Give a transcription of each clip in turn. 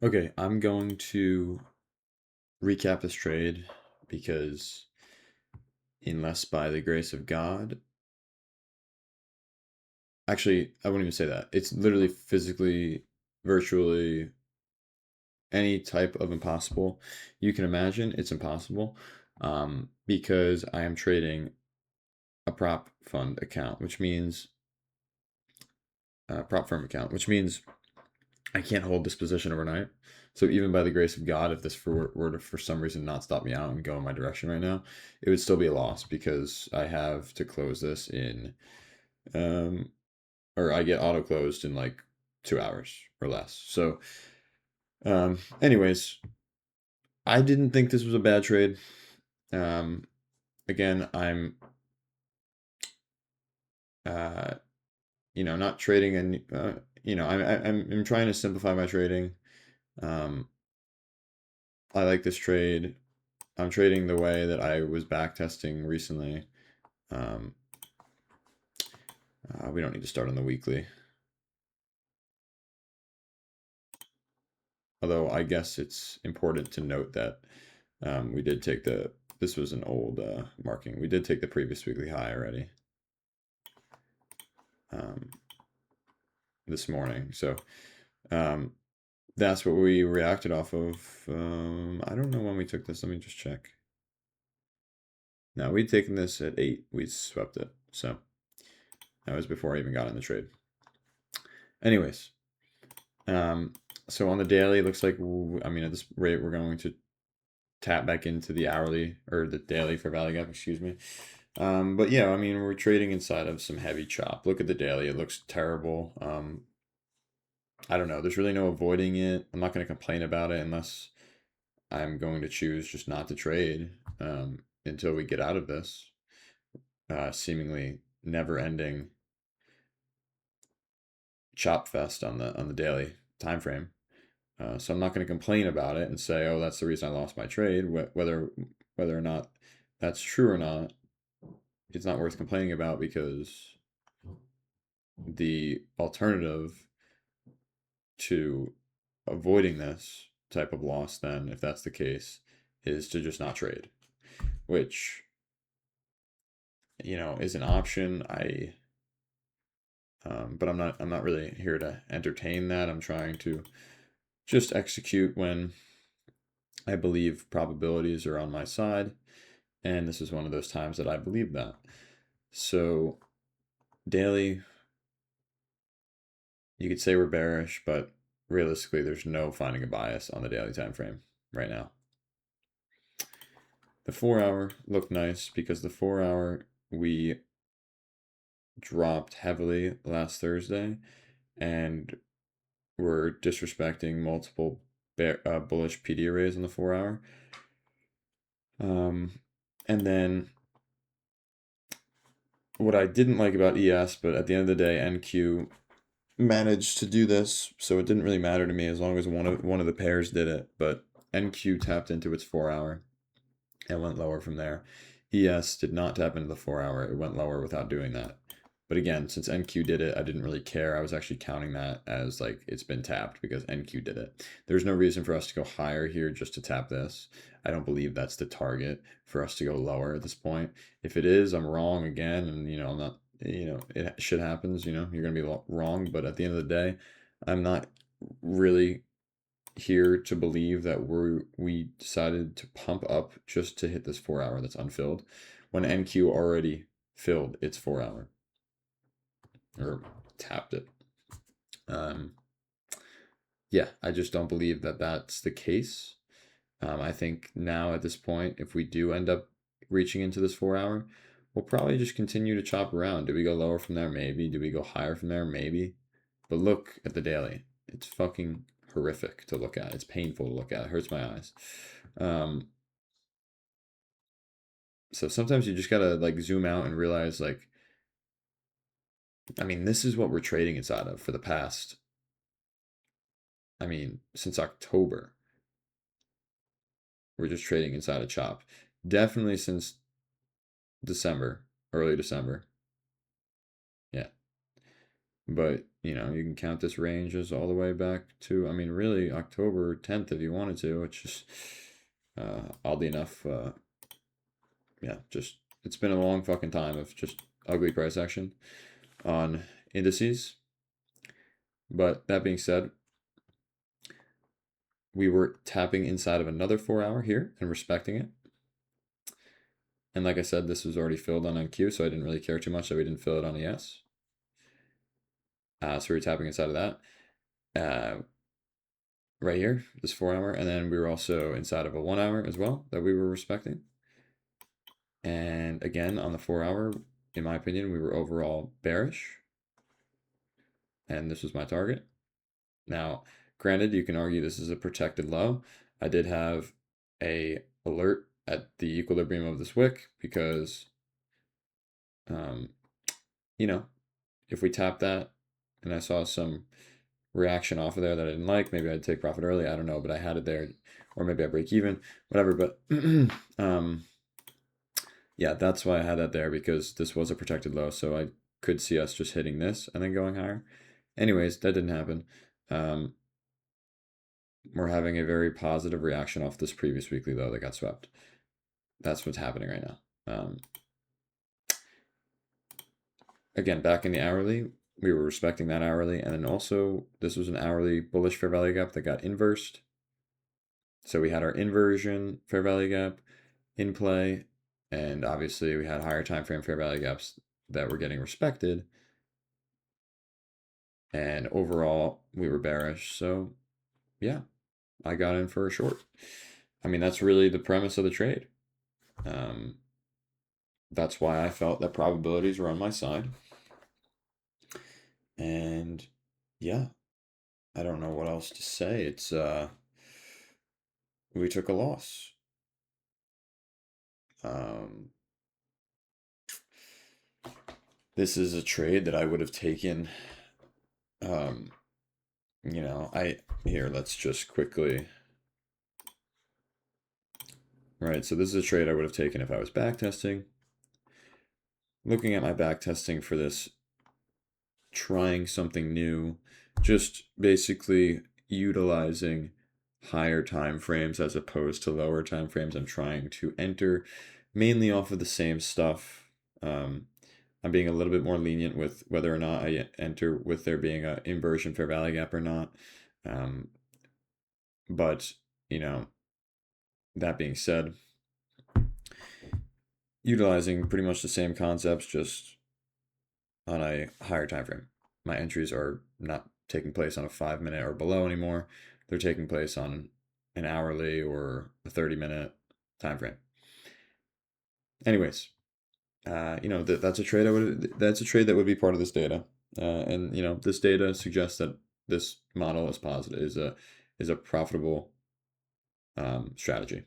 Okay, I'm going to recap this trade because, unless by the grace of God, actually, I wouldn't even say that. It's literally physically, virtually any type of impossible you can imagine. It's impossible because I am trading a prop fund account, which means prop firm account, which means I can't hold this position overnight. So even by the grace of God, if this were to for some reason not stop me out and go in my direction right now, it would still be a loss because I have to close this in, um, or I get auto closed in like 2 hours or less. So, anyways, I didn't think this was a bad trade. Um, again, I'm, uh, not trading and, I'm trying to simplify my trading. Um, I like this trade. I'm trading the way that I was back testing recently. Um, we don't need to start on the weekly. Although I guess it's important to note that we did take this was an old marking. We did take the previous weekly high already um, this morning. So um, that's what we reacted off of. I don't know when we took this. Let me just check. No, we'd taken this at 8. We swept it. So that was before I even got in the trade. Anyways, Um, so on the daily, it looks like, I mean, at this rate, we're going to tap back into the hourly or the daily for value gap, excuse me. But yeah, I mean, we're trading inside of some heavy chop. Look at the daily; it looks terrible. I don't know. There's really no avoiding it. I'm not going to complain about it unless I'm going to choose just not to trade until we get out of this seemingly never-ending chop fest on the daily time frame. So I'm not going to complain about it and say, "Oh, that's the reason I lost my trade." Whether or not that's true or not, it's not worth complaining about because the alternative to avoiding this type of loss, then, if that's the case, is to just not trade, which is an option. But I'm not really here to entertain that. I'm trying to just execute when I believe probabilities are on my side. And this is one of those times that I believe that. So daily, you could say we're bearish, but realistically, there's no finding a bias on the daily time frame right now. The 4 hour looked nice because the 4 hour we dropped heavily last Thursday and were disrespecting multiple bullish PD arrays on the 4 hour. And then what I didn't like about ES, but at the end of the day, NQ managed to do this, so it didn't really matter to me as long as one of the pairs did it. But NQ tapped into its 4 hour and went lower from there. ES did not tap into the 4 hour; it went lower without doing that. But again, since NQ did it, I didn't really care. I was actually counting that as like it's been tapped because NQ did it. There's no reason for us to go higher here just to tap this. I don't believe that's the target for us to go lower at this point. If it is, I'm wrong again, and I'm not. It shit happens. You're gonna be wrong, but at the end of the day, I'm not really here to believe that we decided to pump up just to hit this 4 hour that's unfilled when NQ already filled its 4 hour or tapped it. Um, yeah, I just don't believe that that's the case. I think now at this point, if we do end up reaching into this 4 hour, we'll probably just continue to chop around. Do we go lower from there? Maybe. Do we go higher from there? Maybe. But look at the daily. It's fucking horrific to look at. It's painful to look at. It hurts my eyes. Um, so sometimes you just gotta like zoom out and realize like, I mean, this is what we're trading inside of for the past, I mean, since October. We're just trading inside a chop. Definitely since December, early December. Yeah. But, you know, you can count this range as all the way back to, I mean, really October 10th if you wanted to. It's just, oddly enough, yeah, just, it's been a long fucking time of just ugly price action on indices. But that being said, we were tapping inside of another 4 hour here and respecting it. And like I said, this was already filled on NQ, so I didn't really care too much that we didn't fill it on ES. So we were tapping inside of that. Right here, this 4 hour, and then we were also inside of a 1 hour as well that we were respecting. And again, on the 4 hour, in my opinion, we were overall bearish. And this was my target. Now, granted, you can argue this is a protected low. I did have a alert at the equilibrium of this wick because, you know, if we tap that and I saw some reaction off of there that I didn't like, maybe I'd take profit early. I don't know, but I had it there, or maybe I break even, whatever. But yeah, that's why I had that there, because this was a protected low, so I could see us just hitting this and then going higher. Anyways, that didn't happen. We're having a very positive reaction off this previous weekly low that got swept. That's what's happening right now. Again, back in the hourly, we were respecting that hourly, and then also this was an hourly bullish fair value gap that got inversed. So we had our inversion fair value gap in play, and obviously we had higher time frame fair value gaps that were getting respected. And overall, we were bearish. So yeah, I got in for a short. I mean, that's really the premise of the trade. That's why I felt that probabilities were on my side. And yeah, I don't know what else to say. It's we took a loss. This is a trade that I would have taken. You know, let's just quickly. Right, so this is a trade I would have taken if I was backtesting. Looking at my backtesting for this, trying something new, just basically utilizing higher time frames as opposed to lower time frames. I'm trying to enter mainly off of the same stuff. I'm being a little bit more lenient with whether or not I enter with there being an inversion fair value gap or not. But, you know, that being said, utilizing pretty much the same concepts, just on a higher time frame. My entries are not taking place on a 5 minute or below anymore. They're taking place on an hourly or a 30-minute time frame. Anyways, you know, that's a trade that would be part of this data. And you know, this data suggests that this model is positive, is a profitable strategy.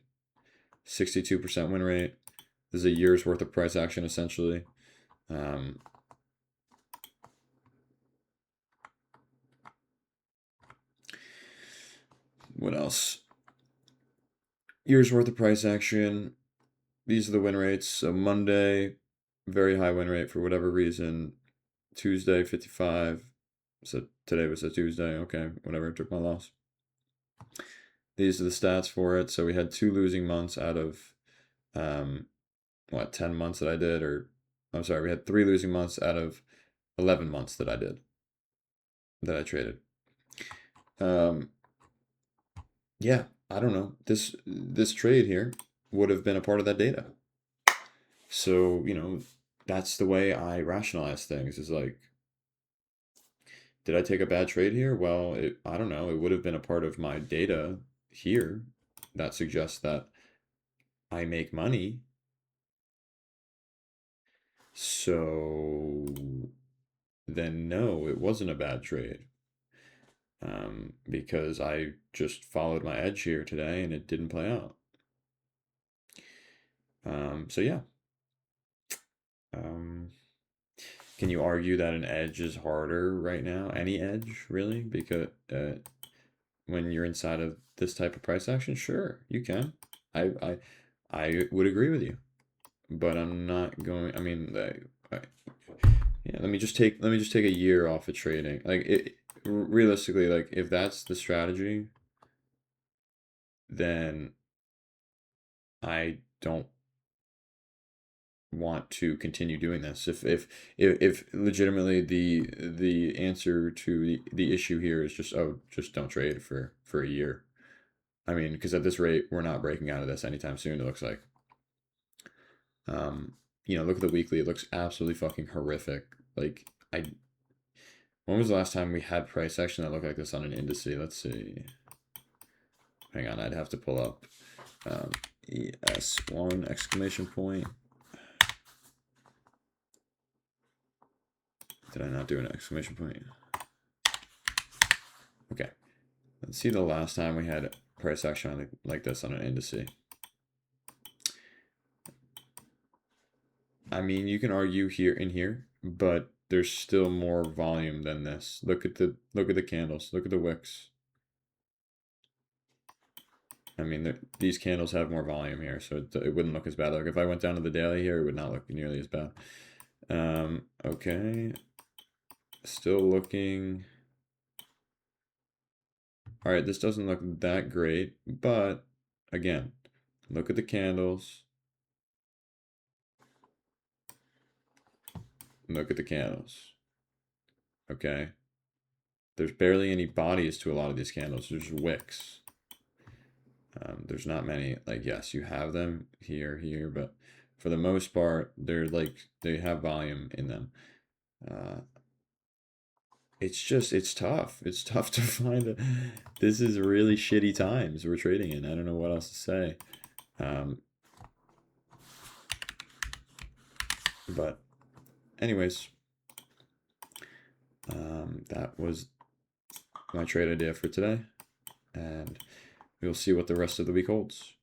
62% win rate. This is a year's worth of price action essentially. What else? Year's worth of price action. These are the win rates. So Monday, very high win rate for whatever reason. Tuesday, 55. So today was a Tuesday. Okay, whatever. Took my loss. These are the stats for it. So we had 2 losing months out of, 10 months that I did, or I'm sorry, we had 3 losing months out of 11 months that I did, that I traded. Yeah, I don't know. This trade here would have been a part of that data. So, you know, that's the way I rationalize things, is like, did I take a bad trade here? Well, I don't know. It would have been a part of my data here that suggests that I make money. So then no, it wasn't a bad trade. Because I just followed my edge here today and it didn't play out. So yeah. Can you argue that an edge is harder right now? Any edge, really? Because when you're inside of this type of price action, sure, you can. I would agree with you, but I'm not going. I mean, Yeah, let me just take a year off of trading. Like realistically, like if that's the strategy, then I don't want to continue doing this. If legitimately the answer to the issue here is just, oh, just don't trade for a year. I mean, because at this rate, we're not breaking out of this anytime soon, it looks like. Um, look at the weekly. It looks absolutely fucking horrific. Like, when was the last time we had price action that looked like this on an indice? Let's see. Hang on, I'd have to pull up ES1 exclamation point. Did I not do an exclamation point? Okay. Let's see the last time we had price action like this on an indice. I mean, you can argue here and here, but there's still more volume than this. Look at the candles. Look at the wicks. I mean, these candles have more volume here, so it wouldn't look as bad. Like if I went down to the daily here, it would not look nearly as bad. Okay. Still looking. All right, this doesn't look that great, but again, look at the candles. Look at the candles. Okay. There's barely any bodies to a lot of these candles. There's wicks. There's not many. Like, yes, you have them here, but for the most part, they have volume in them. It's tough. It's tough to find this is really shitty times we're trading in. I don't know what else to say. But anyways, that was my trade idea for today, and we'll see what the rest of the week holds.